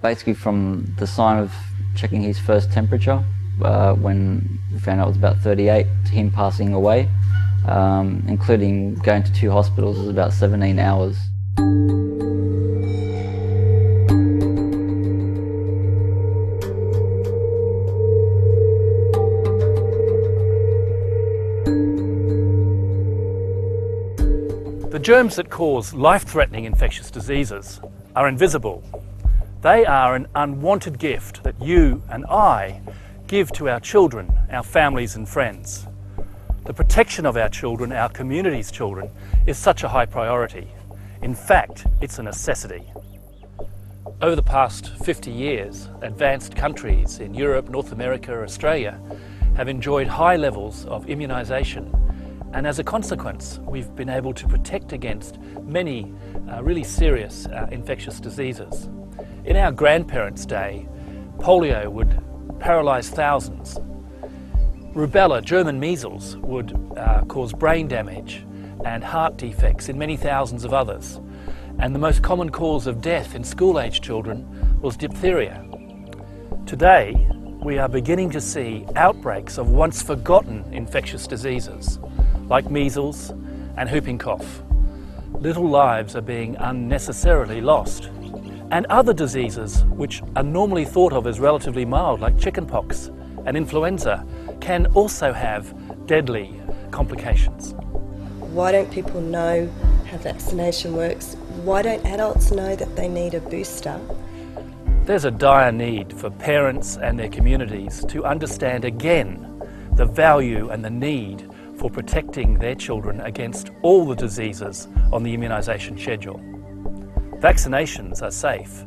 Basically from the sign of checking his first temperature, when we found out it was about 38, to him passing away, including going to 2 hospitals, was about 17 hours. The germs that cause life-threatening infectious diseases are invisible. They are an unwanted gift that you and I give to our children, our families and friends. The protection of our children, our community's children, is such a high priority. In fact, it's a necessity. Over the past 50 years, advanced countries in Europe, North America, Australia have enjoyed high levels of immunisation, and as a consequence, we've been able to protect against many really serious infectious diseases. In our grandparents' day, polio would paralyse thousands. Rubella, German measles, would cause brain damage and heart defects in many thousands of others. And the most common cause of death in school-age children was diphtheria. Today, we are beginning to see outbreaks of once forgotten infectious diseases, like measles and whooping cough. Little lives are being unnecessarily lost. And other diseases which are normally thought of as relatively mild, like chickenpox and influenza, can also have deadly complications. Why don't people know how vaccination works? Why don't adults know that they need a booster? There's a dire need for parents and their communities to understand again the value and the need for protecting their children against all the diseases on the immunisation schedule. Vaccinations are safe,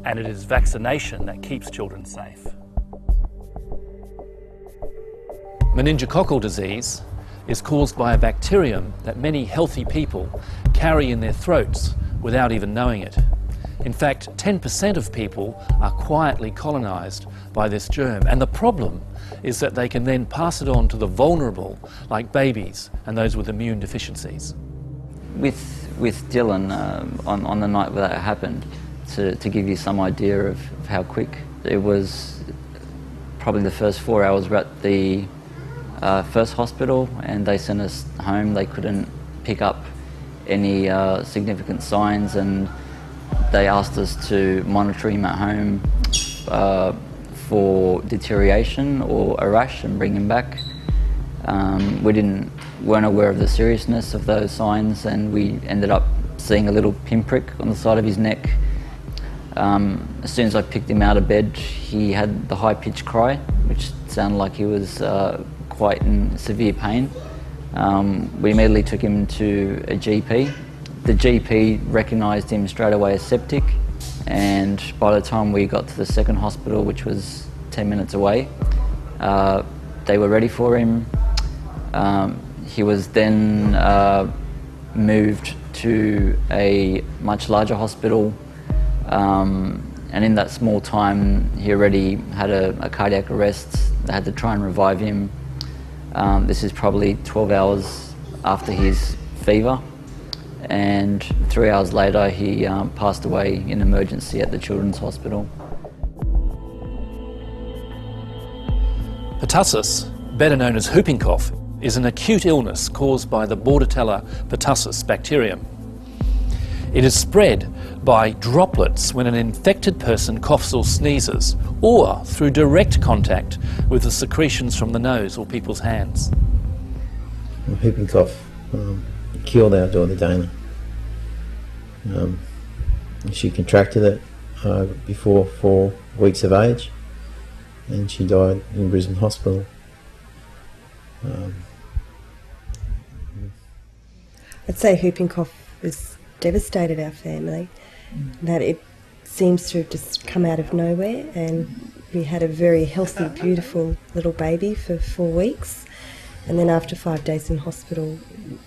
and it is vaccination that keeps children safe. Meningococcal disease is caused by a bacterium that many healthy people carry in their throats without even knowing it. In fact, 10% of people are quietly colonised by this germ, and the problem is that they can then pass it on to the vulnerable, like babies and those with immune deficiencies. With Dylan, on the night that it happened, to give you some idea of how quick, it was probably the first 4 hours we're at the first hospital, and they sent us home. They couldn't pick up any significant signs, and they asked us to monitor him at home for deterioration or a rash and bring him back. We weren't aware of the seriousness of those signs, and we ended up seeing a little pinprick on the side of his neck. As soon as I picked him out of bed, he had the high-pitched cry, which sounded like he was quite in severe pain. We immediately took him to a GP. The GP recognised him straight away as septic, and by the time we got to the second hospital, which was 10 minutes away, they were ready for him. He was then moved to a much larger hospital, and in that small time he already had a cardiac arrest. They had to try and revive him. This is probably 12 hours after his fever, and 3 hours later he passed away in emergency at the Children's Hospital. Pertussis, better known as whooping cough, is an acute illness caused by the Bordetella pertussis bacterium. It is spread by droplets when an infected person coughs or sneezes, or through direct contact with the secretions from the nose or people's hands. Whooping cough killed our daughter Dana. She contracted it before 4 weeks of age, and she died in Brisbane Hospital. I'd say whooping cough has devastated our family, that it seems to have just come out of nowhere, and we had a very healthy, beautiful little baby for 4 weeks, and then after 5 days in hospital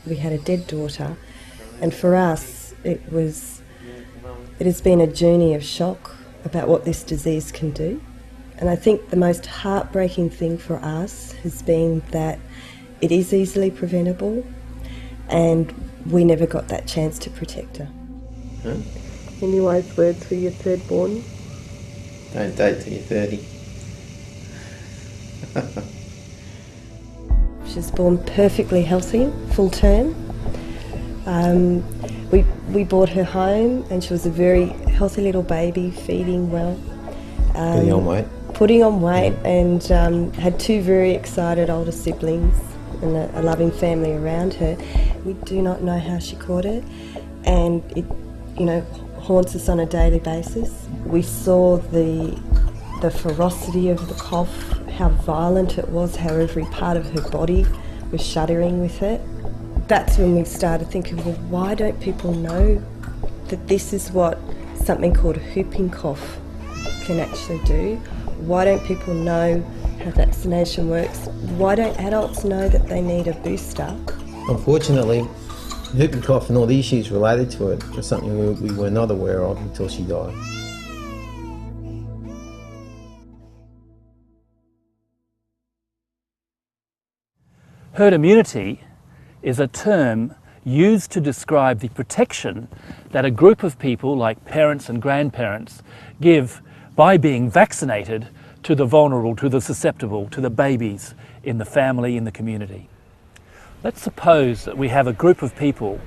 we had a dead daughter. And for us it has been a journey of shock about what this disease can do. And I think the most heartbreaking thing for us has been that it is easily preventable, and we never got that chance to protect her. Any wise words for your third born? Don't date till you're 30. She was born perfectly healthy, full term. We brought her home and she was a very healthy little baby, feeding well. Putting on weight. Putting on weight, and had two very excited older siblings and a loving family around her. We do not know how she caught it, and it, haunts us on a daily basis. We saw the ferocity of the cough, how violent it was, how every part of her body was shuddering with it. That's when we started thinking, well, why don't people know that this is what something called whooping cough can actually do? Why don't people know how vaccination works? Why don't adults know that they need a booster? Unfortunately, whooping cough and all the issues related to it was something we were not aware of until she died. Herd immunity is a term used to describe the protection that a group of people, like parents and grandparents, give by being vaccinated to the vulnerable, to the susceptible, to the babies in the family, in the community. Let's suppose that we have a group of people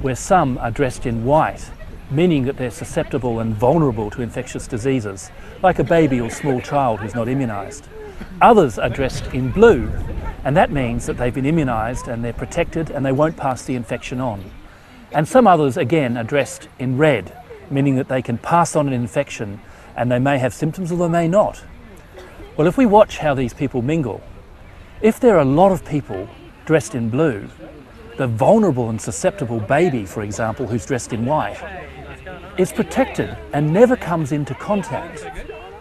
where some are dressed in white, meaning that they're susceptible and vulnerable to infectious diseases, like a baby or small child who's not immunised. Others are dressed in blue, and that means that they've been immunised and they're protected and they won't pass the infection on. And some others, again, are dressed in red, meaning that they can pass on an infection and they may have symptoms or they may not. Well, if we watch how these people mingle, if there are a lot of people dressed in blue, the vulnerable and susceptible baby, for example, who's dressed in white, is protected and never comes into contact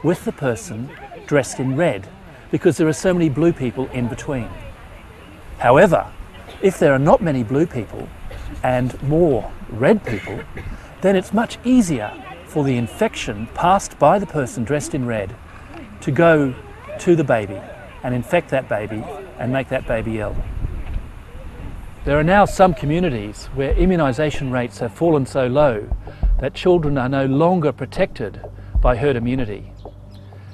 with the person dressed in red, because there are so many blue people in between. However, if there are not many blue people and more red people, then it's much easier for the infection passed by the person dressed in red to go to the baby and infect that baby and make that baby ill. There are now some communities where immunisation rates have fallen so low that children are no longer protected by herd immunity.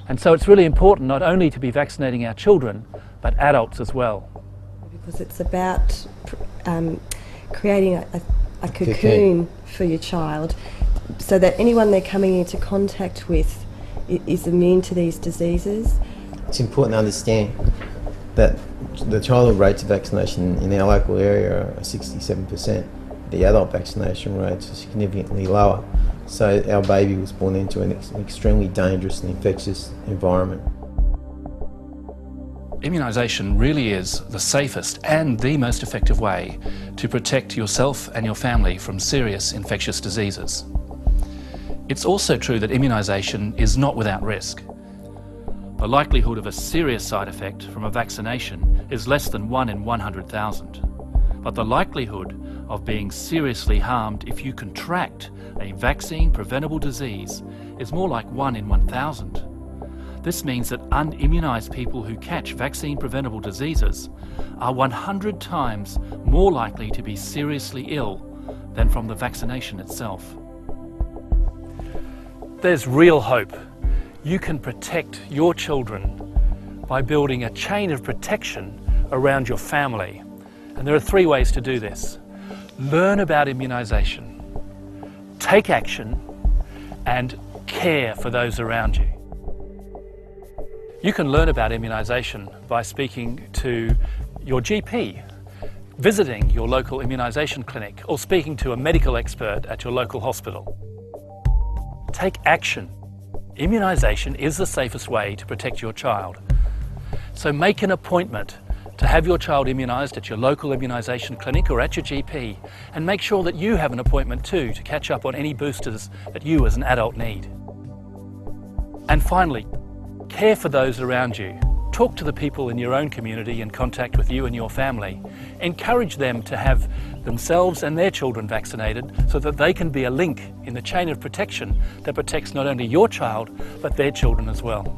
And so it's really important not only to be vaccinating our children, but adults as well. Because it's about creating a cocoon for your child so that anyone they're coming into contact with is immune to these diseases. It's important to understand that the childhood rates of vaccination in our local area are 67%. The adult vaccination rates are significantly lower. So our baby was born into an extremely dangerous and infectious environment. Immunisation really is the safest and the most effective way to protect yourself and your family from serious infectious diseases. It's also true that immunisation is not without risk. The likelihood of a serious side effect from a vaccination is less than 1 in 100,000. But the likelihood of being seriously harmed if you contract a vaccine-preventable disease is more like 1 in 1,000. This means that unimmunised people who catch vaccine-preventable diseases are 100 times more likely to be seriously ill than from the vaccination itself. There's real hope. You can protect your children by building a chain of protection around your family. And there are 3 ways to do this. Learn about immunisation, take action, and care for those around you. You can learn about immunisation by speaking to your GP, visiting your local immunisation clinic, or speaking to a medical expert at your local hospital. Take action. Immunisation is the safest way to protect your child. So make an appointment to have your child immunised at your local immunisation clinic or at your GP, and make sure that you have an appointment too to catch up on any boosters that you as an adult need. And finally, care for those around you. Talk to the people in your own community in contact with you and your family. Encourage them to have themselves and their children vaccinated so that they can be a link in the chain of protection that protects not only your child but their children as well.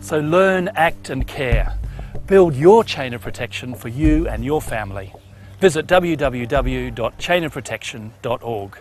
So learn, act and care. Build your chain of protection for you and your family. Visit www.chainofprotection.org.